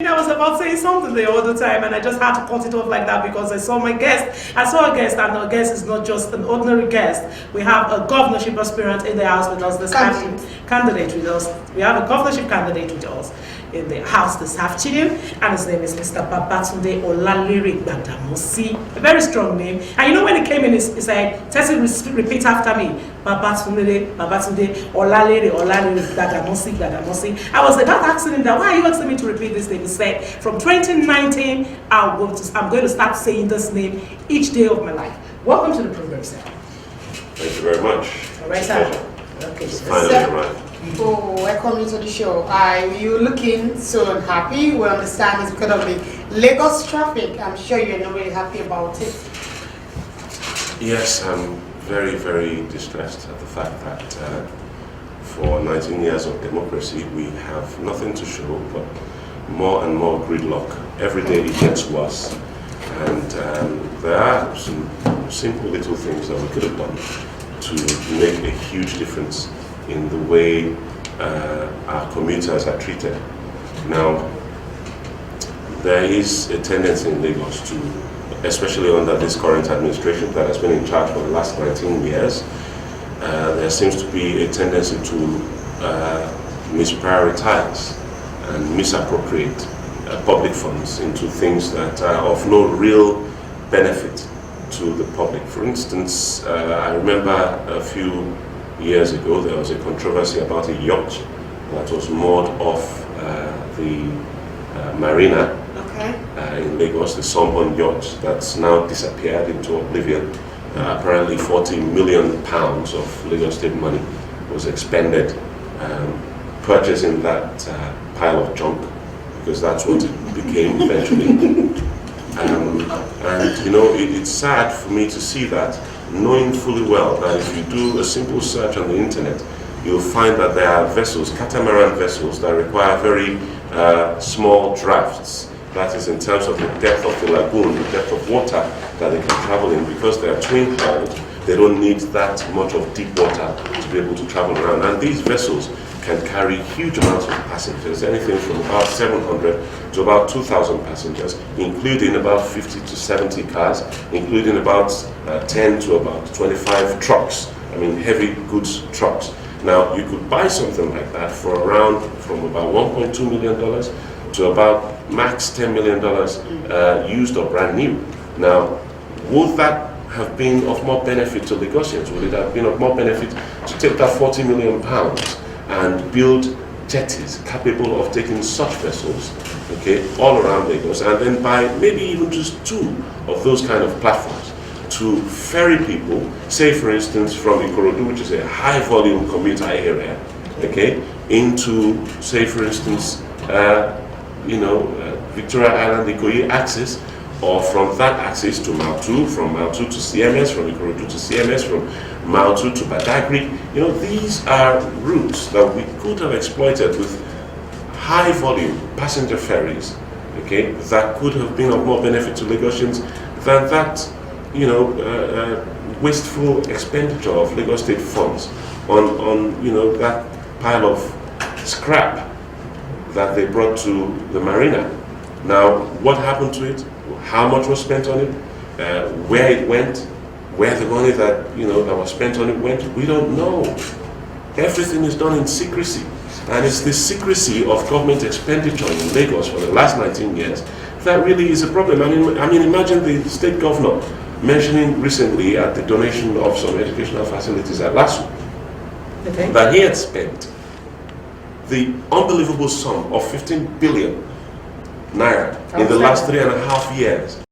I was about saying something the other time and I just had to cut it off like that because I saw my guest. I saw a guest, and our guest is not just an ordinary guest. We have a governorship aspirant in the house with us this afternoon. Candidate with us. We have a governorship candidate with us in the house this afternoon, and his name is Mr. Babatunde Gbadamosi. A very strong name. And you know, when he came in, he said, "Tessie, repeat after me. Babatunde Gbadamosi. I was about asking him that, why are you asking me to repeat this name? He said, from 2019, I'm going to start saying this name each day of my life. Welcome to the program, sir. Thank you very much. All right, sir. Okay, finally arrived. Oh, welcome you to the show. Are you looking so unhappy? We understand it's because of the Lagos traffic. I'm sure you're not really happy about it. Yes, I'm very, very distressed at the fact that for 19 years of democracy, we have nothing to show but more and more gridlock. Every day it gets worse. And there are some simple little things that we could have done to make a huge difference in the way our commuters are treated. Now, there is a tendency in Lagos to, especially under this current administration that has been in charge for the last 19 years, there seems to be a tendency to misprioritize and misappropriate public funds into things that are of no real benefit to the public. For instance, I remember a few years ago there was a controversy about a yacht that was moored off the marina in Lagos, the Sunburn yacht that's now disappeared into oblivion. Apparently 40 million pounds of Lagos state money was expended purchasing that pile of junk, because that's what it became eventually. And you know, it's sad for me to see that, knowing fully well that if you do a simple search on the internet, you'll find that there are vessels, catamaran vessels, that require very small drafts. That is, in terms of the depth of the lagoon, the depth of water that they can travel in, because they are twin-hulled. They don't need that much of deep water to be able to travel around. And these vessels can carry huge amounts of passengers, anything from about 700 to about 2,000 passengers, including about 50 to 70 cars, including about 10 to about 25 trucks, I mean heavy goods trucks. Now, you could buy something like that for around, from about $1.2 million to about max $10 million used or brand new. Now, would that have been of more benefit to Lagosians? Would it have been of more benefit to take that £40 million and build jetties capable of taking such vessels, okay, all around Lagos, and then buy maybe even just 2 of those kind of platforms to ferry people, say for instance from Ikorodu, which is a high volume commuter area, okay, into, say for instance, Victoria Island, Ikoyi axis, or from that axis to Mile 2, from Mile 2 to CMS, from Ikorodu to CMS, from Mile 2 to Badagry. You know, these are routes that we could have exploited with high volume passenger ferries, okay, that could have been of more benefit to Lagosians than that, wasteful expenditure of Lagos state funds on that pile of scrap that they brought to the marina. Now, what happened to it? How much was spent on it? Where it went? Where the money that that was spent on it went? We don't know. Everything is done in secrecy, and it's the secrecy of government expenditure in Lagos for the last 19 years that really is a problem. I mean, imagine the state governor mentioning recently at the donation of some educational facilities at Lasu that he had spent the unbelievable sum of 15 billion naira in the last 3.5 years